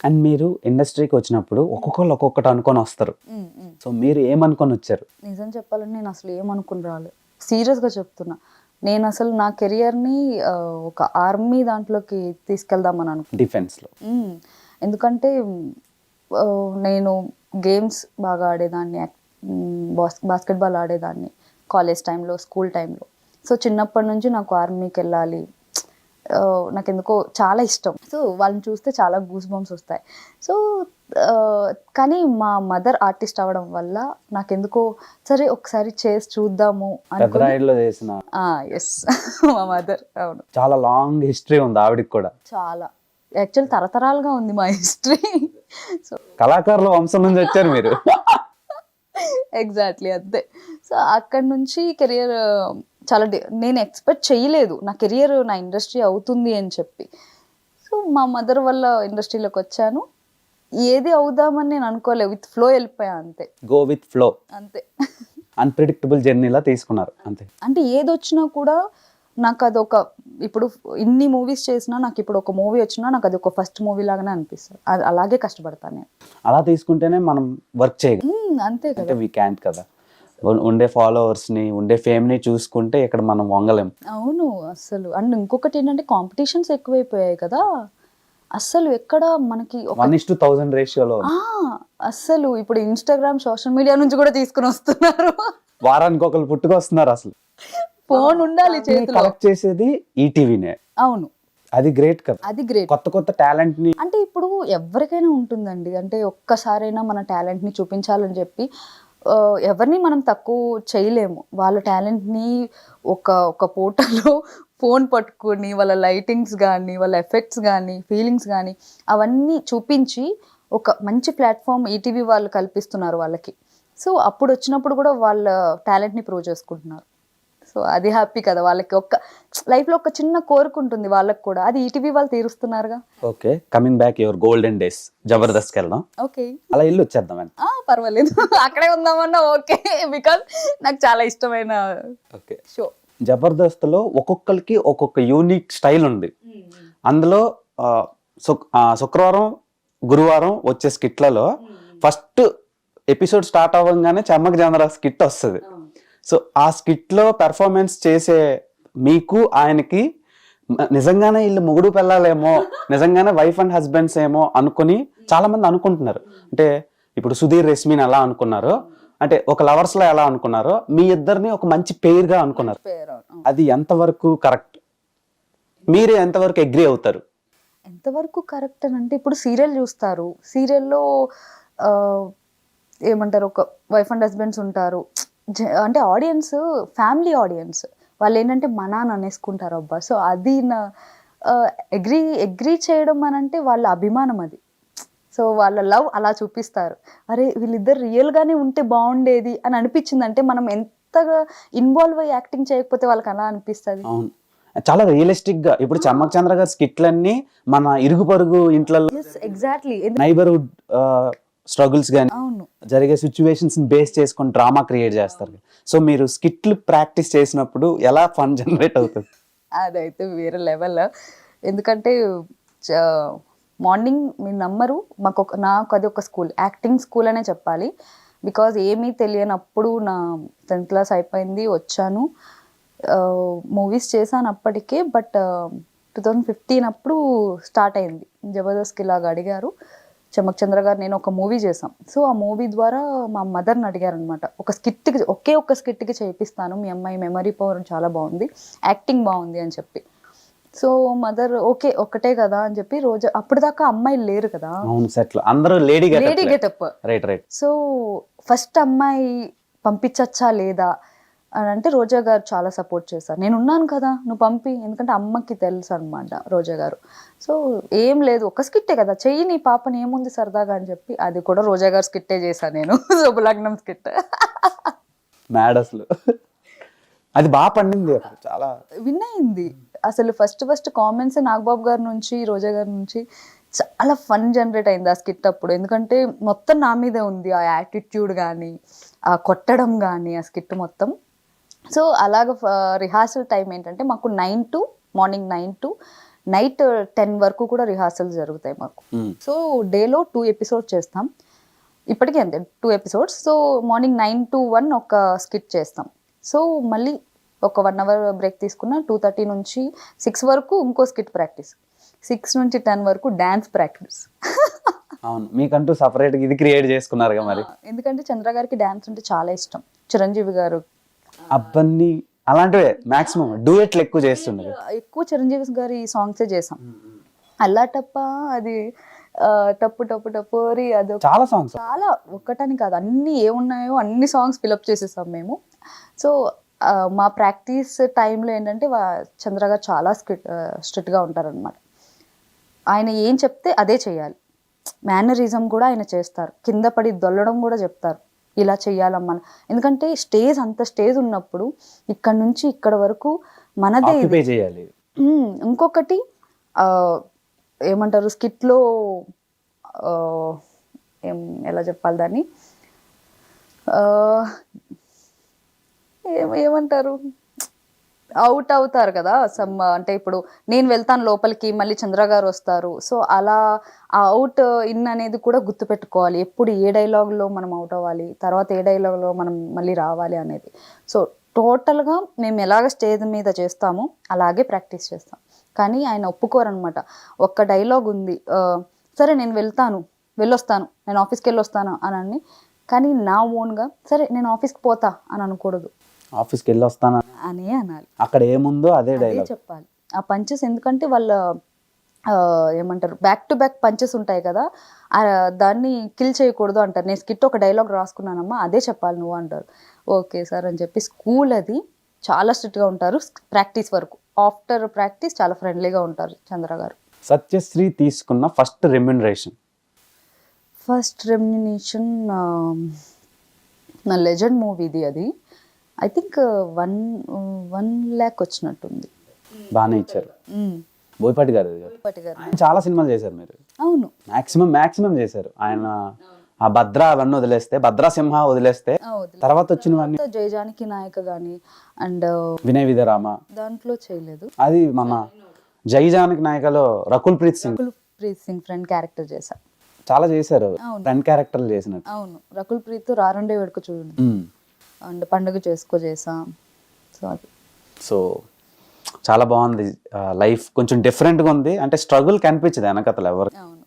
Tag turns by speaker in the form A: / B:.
A: And మీరు ఇండస్ట్రీకి వచ్చినప్పుడు ఒక్కొక్కరు ఒక్కొక్కటి అనుకొని వస్తారు. సో మీరు ఏమనుకొని వచ్చారు?
B: నిజం చెప్పాలంటే నేను అసలు ఏమనుకుని రాలేదు, సీరియస్గా చెప్తున్నా. నేను అసలు నా కెరియర్ని ఒక ఆర్మీ దాంట్లోకి తీసుకెళ్దామని అనుకున్నాను,
A: డిఫెన్స్లో.
B: ఎందుకంటే ఆ, నేను గేమ్స్ బాగా ఆడేదాన్ని, బాస్కెట్బాల్ ఆడేదాన్ని కాలేజ్ టైంలో, స్కూల్ టైంలో. సో చిన్నప్పటి నుంచి నాకు ఆర్మీకి వెళ్ళాలి, నాకు ఎందుకో చాలా ఇష్టం. సో వాళ్ళని చూస్తే చాలా గూస్ బంప్స్ వస్తాయి. సో కానీ మా మదర్ ఆర్టిస్ట్ అవ్వడం వల్ల నాకెందుకో సరే ఒకసారి చేసి చూద్దాము
A: పెద్దరాయిలో చేసిన.
B: ఎస్ మా మదర్. అవును,
A: చాలా లాంగ్ హిస్టరీ ఉంది ఆవిడకి కూడా.
B: చాలా యాక్చువల్ తరతరాలుగా ఉంది మా హిస్టరీ. సో
A: కళాకారుల వంశం నుంచి వచ్చారు మీరు.
B: ఎగ్జాక్ట్లీ అంతే. సో అక్కడ నుంచి కెరియర్ చాలా నేను ఎక్స్పెక్ట్ చేయలేదు నా కెరియర్ నా ఇండస్ట్రీ అవుతుంది అని చెప్పి. సో మా మదర్ వల్ల ఇండస్ట్రీలోకి వచ్చాను. ఏది అవుదామని నేను అనుకోలేదు, విత్ ఫ్లో వెళ్ళిపోయా అంతే.
A: గో విత్ ఫ్లో
B: అంతే.
A: అన్ప్రిడిక్టబుల్ జర్నీలా తీసుకున్నారు అంతే.
B: అంటే ఏది వచ్చినా కూడా నాకు అదొక, ఇప్పుడు ఇన్ని మూవీస్ చేసినా నాకు ఇప్పుడు ఒక మూవీ వచ్చినా నాకు అది ఒక ఫస్ట్ మూవీ లాగానే అనిపిస్తుంది. అది అలాగే కష్టపడతాను నేను.
A: అలా తీసుకుంటేనే మనం వర్క్ చేయగలం.
B: అంతే కదా.
A: అంటే వీ క్యాంట్ కదా, ఉండే ఫాలోవర్స్ని ఉండే ఫేమ్ని చూసుకుంటే ఇక్కడ మనం వంగలేం.
B: అవును అస్సలు. అండ్ ఇంకొకటి ఏంటంటే కాంపిటీషన్స్ ఎక్కువైపోయాయి కదా, అస్సలు ఎక్కడ మనకి
A: 1:1000 రేషియోలో
B: అస్సలు. ఇప్పుడు ఇన్స్టాగ్రామ్, సోషల్ మీడియా నుంచి కూడా తీసుకుని వస్తున్నారు.
A: వారానికి ఒకరు పుట్టుకొస్తున్నారు. అసలు
B: ఫోన్ ఉండాలి చేతిలో.
A: కలెక్ట్ చేసేది ఈటీవీనే.
B: అవును,
A: అది గ్రేట్ కదా.
B: అది గ్రేట్.
A: కొత్త కొత్త టాలెంట్ ని,
B: అంటే ఇప్పుడు ఎవరికైనా ఉంటుందండి, అంటే ఒక్కసారైనా మన టాలెంట్ ని చూపించాలని చెప్పి ఎవరిని మనం తక్కువ చేయలేము. వాళ్ళ టాలెంట్ని ఒక పూటలో ఫోన్ పట్టుకొని వాళ్ళ లైటింగ్స్ కానీ, వాళ్ళ ఎఫెక్ట్స్ కానీ, ఫీలింగ్స్ కానీ అవన్నీ చూపించి ఒక మంచి ప్లాట్ఫామ్ ఈటీవీ వాళ్ళు కల్పిస్తున్నారు వాళ్ళకి. సో అప్పుడు వచ్చినప్పుడు కూడా వాళ్ళ టాలెంట్ని ప్రూవ్ చేసుకుంటున్నారు. సో అది హ్యాపీ కదా వాళ్ళకి. ఒక లైఫ్లో ఒక చిన్న కోరిక ఉంటుంది వాళ్ళకి కూడా, అది ఈటీవీ వాళ్ళు తీరుస్తున్నారుగా.
A: Okay, coming back your golden days, జబర్దస్త్కి వెళ్దాం.
B: ఓకే,
A: అలా ఇల్లు వచ్చేద్దాం అండి.
B: పర్వాలేదు, అక్కడే ఉందామన్నా ఓకే, బికాజ్ నాకు చాలా ఇష్టమైన
A: ఓకే.
B: షో.
A: జబర్దస్త్లో ఒక్కొక్కరికి ఒక్కొక్క యూనిక్ స్టైల్ ఉంది. అందులో శుక్రవారం, గురువారం వచ్చే స్కిట్లలో ఫస్ట్ ఎపిసోడ్ స్టార్ట్ అవ్వగానే చెమ్మక్ చంద్ర స్కిట్ వస్తుంది. సో ఆ స్కిట్లో పెర్ఫార్మెన్స్ చేసే మీకు ఆయనకి నిజంగానే వీళ్ళు మొగుడు పెళ్ళాలేమో, నిజంగానే వైఫ్ అండ్ హస్బెండ్స్ ఏమో అనుకుని చాలా మంది అనుకుంటున్నారు. అంటే ఇప్పుడు సుధీర్, రశ్మిని ఎలా అనుకున్నారు, అంటే ఒక లవర్స్ లో ఎలా అనుకున్నారో మీ ఇద్దరిని ఒక మంచి పెయిర్ గా అనుకున్నారు. అది ఎంతవరకు కరెక్ట్? మీరు ఎంతవరకు అగ్రీ అవుతారు?
B: ఎంతవరకు కరెక్ట్ అని అంటే, ఇప్పుడు సీరియల్ చూస్తారు, సీరియల్లో ఏమంటారు, ఒక వైఫ్ అండ్ హస్బెండ్స్ ఉంటారు. అంటే ఆడియన్స్, ఫ్యామిలీ ఆడియన్స్, వాళ్ళు ఏంటంటే మన అని అనేసుకుంటారు అబ్బా. సో అది నా అగ్రీ చేయడం అని అంటే వాళ్ళ అభిమానం అది. సో వాళ్ళ లవ్ అలా చూపిస్తారు. అరే వీళ్ళిద్దరు రియల్గానే ఉంటే బాగుండేది అని అనిపించింది. అంటే మనం ఎంతగా ఇన్వాల్వ్ అయ్యి యాక్టింగ్ చేయకపోతే వాళ్ళకి అలా అనిపిస్తుంది.
A: అవును, చాలా రియలిస్టిక్ గా. ఇప్పుడు చెమ్మక్ చంద్ర గారి స్కిట్లన్నీ మన ఇరుగు పొరుగు ఇంట్లలో,
B: ఎగ్జాక్ట్లీ,
A: నైబర్హుడ్ స్ట్రగుల్స్ గానీ
B: అవును,
A: జరిగే సిచ్యువేషన్స్ బేస్ చేసుకొని డ్రామా క్రియేట్ చేస్తారు. సో మీరు స్కిట్లు ప్రాక్టీస్ చేసినప్పుడు ఎలా ఫన్ జనరేట్ అవుతుంది?
B: అదైతే వేరే లెవెల్. ఎందుకంటే మార్నింగ్ మీరు నమ్మరు, నాకు అది ఒక స్కూల్, యాక్టింగ్ స్కూల్ అనే చెప్పాలి. బికాజ్ ఏమీ తెలియనప్పుడు నా 10th క్లాస్ అయిపోయింది, వచ్చాను, మూవీస్ చేశాను అప్పటికే. బట్ 2015 అప్పుడు స్టార్ట్ అయింది జబర్దస్త్కి. ఇలాగా అడిగారు చెమ్మక్ చంద్ర గారు, నేను ఒక మూవీ చేశాం. సో ఆ మూవీ ద్వారా మా మదర్ని అడిగారు అనమాట, ఒక స్కిట్కి, ఒక్క స్కిట్కి చేయిస్తాను, మీ అమ్మాయి మెమరీ పవర్ చాలా బాగుంది, యాక్టింగ్ బాగుంది అని చెప్పి. సో మదర్ ఓకే, ఒక్కటే కదా అని చెప్పి, రోజు అప్పటిదాకా అమ్మాయిలు లేరు కదా,
A: అందరూ లేడీ
B: గెటప్. సో ఫస్ట్ అమ్మాయి పంపించచ్చా లేదా అని అంటే రోజా గారు చాలా సపోర్ట్ చేశారు. నేను ఉన్నాను కదా, నువ్వు పంపి, ఎందుకంటే అమ్మకి తెలుసు అనమాట రోజా గారు. సో ఏం లేదు, ఒక స్కిట్టే కదా, చెయ్యి నీ పాపని, ఏముంది సరదాగా అని చెప్పి, అది కూడా రోజా గారు స్కిట్టే చేశాను నేను, శుభలగ్నం స్కిట్.
A: మ్యాడస్లు అది బాగా పండింది, చాలా
B: విన్ అయింది. అసలు ఫస్ట్ కామెంట్స్ నాగబాబు గారి నుంచి, రోజా గారి నుంచి చాలా ఫన్ జనరేట్ అయింది ఆ స్కిట్ అప్పుడు. ఎందుకంటే మొత్తం నా మీదే ఉంది, ఆ యాటిట్యూడ్ కానీ, ఆ కొట్టడం కానీ, ఆ స్కిట్ మొత్తం. సో అలాగ రిహార్సల్ టైం ఏంటంటే మాకు మార్నింగ్ 9 to నైట్ 10 వరకు కూడా రిహార్సల్స్ జరుగుతాయి మాకు. సో డేలో 2 ఎపిసోడ్స్ చేస్తాం, ఇప్పటికీ అంతే 2 ఎపిసోడ్స్. సో మార్నింగ్ 9 to 1 ఒక స్కిట్ చేస్తాం. సో మళ్ళీ ఒక 1 hour బ్రేక్ తీసుకున్న 2:30 నుంచి 6 వరకు ఇంకో స్కిట్ ప్రాక్టీస్, 6 నుంచి 10 వరకు డాన్స్ ప్రాక్టీస్.
A: అవును, మీకంటూ సపరేట్ ఇది క్రియేట్ చేసుకున్నారుగా మరి.
B: ఎందుకంటే చంద్ర గారికి డాన్స్ అంటే చాలా ఇష్టం, చిరంజీవి గారు
A: అబ్బన్ని అలాంటివే మాక్సిమం డూయెట్లు ఎక్కువ చేస్తున్నారు.
B: ఎక్కువ చిరంజీవి గారి సాంగ్సే చేసాం. అల్లా టప్ప, అది టప్పు టప్పు టపోరి, అది
A: చాలా సాంగ్స్,
B: చాలా ఒక్కటని కాదు, అన్ని ఏమున్నాయో అన్ని సాంగ్స్ ఫిలప్ చేసేసాం మేము. సో మా ప్రాక్టీస్ టైంలో ఏంటంటే చంద్ర గారు చాలా స్ట్రిక్ట్గా ఉంటారనమాట. ఆయన ఏం చెప్తే అదే చేయాలి. మేనరిజం కూడా ఆయన చేస్తారు, కింద పడి దొల్లడం కూడా చెప్తారు, ఇలా చెయ్యాలమ్మా. ఎందుకంటే అంత స్టేజ్ ఉన్నప్పుడు ఇక్కడ నుంచి ఇక్కడ వరకు మనదే ఇది.
A: చేయాలి.
B: ఇంకొకటి ఏమంటారు స్కిట్లో ఎలా చెప్పాలి దాన్ని, ఏమంటారు, అవుట్ అవుతారు కదా అంటే ఇప్పుడు నేను వెళ్తాను లోపలికి, మళ్ళీ చంద్ర గారు వస్తారు. సో అలా ఆ అవుట్ ఇన్ అనేది కూడా గుర్తుపెట్టుకోవాలి, ఎప్పుడు ఏ డైలాగ్లో మనం అవుట్ అవ్వాలి, తర్వాత ఏ డైలాగ్లో మనం మళ్ళీ రావాలి అనేది. సో టోటల్గా మేము ఎలాగ స్టేజ్ మీద చేస్తామో అలాగే ప్రాక్టీస్ చేస్తాం. కానీ ఆయన ఒప్పుకోరనమాట. ఒక్క డైలాగ్ ఉంది, సరే నేను వెళ్ళొస్తాను, నేను ఆఫీస్కి వెళ్ళొస్తాను అని, కానీ నా ఓన్గా సరే నేను ఆఫీస్కి పోతా అని అనకూడదు,
A: ఆఫీస్కి వెళ్ళి వస్తాను
B: అనే అనాలి.
A: అక్కడ ఏముందో అదే డైలాగ్
B: చెప్పాలి. ఆ పంచెస్ ఎందుకంటే వాళ్ళ ఏమంటారు బ్యాక్ టు బ్యాక్ పంచెస్ ఉంటాయి కదా, దాన్ని కిల్ చేయకూడదు అంటారు. నేను స్కిట్ ఒక డైలాగ్ రాసుకున్నానమ్మా, అదే చెప్పాలి నువ్వు అంటారు. ఓకే సార్ అని చెప్పి స్కూల్ అది చాలా స్ట్రిక్ట్గా ఉంటారు ప్రాక్టీస్ వరకు. ఆఫ్టర్ ప్రాక్టీస్ చాలా ఫ్రెండ్లీగా ఉంటారు చంద్ర గారు.
A: సత్యశ్రీ తీసుకున్న ఫస్ట్ రెమ్యునరేషన్
B: నా లెజెండ్ మూవీది అది. ఐ థింక్ 1 lakh వచ్చినట్టుంది.
A: బాగానే ఇచ్చారు. బోయపాటి గారు ఆయన చాలా సినిమాలు చేశారు మీరు.
B: అవును,
A: మాక్సిమం చేశారు ఆయన. ఆ భద్ర అవన్నీ వదిలేస్తే, భద్రాసింహ వదిలేస్తే తర్వాత వచ్చినవన్నీ
B: జయజానికి నాయక గాని అండ్
A: వినయ విధరామ
B: దాంట్లో చేయలేదు.
A: అది మన జయజానికి నాయకలో రకుల్ ప్రీత్ సింగ్
B: ఫ్రెండ్ క్యారెక్టర్ చేశా.
A: చాలా చేశారు, ఫ్రెండ్ క్యారెక్టర్లు చేసినట్టు.
B: అవును, రకుల్ ప్రీత్ రారుండే వేడుక చూడండి అండ్ పండుగ చేసా.
A: సో చాలా బాగుంది. లైఫ్ కొంచెం డిఫరెంట్గా ఉంది, అంటే స్ట్రగుల్ కనిపించదు వెనకతలు ఎవరు.
B: అవును.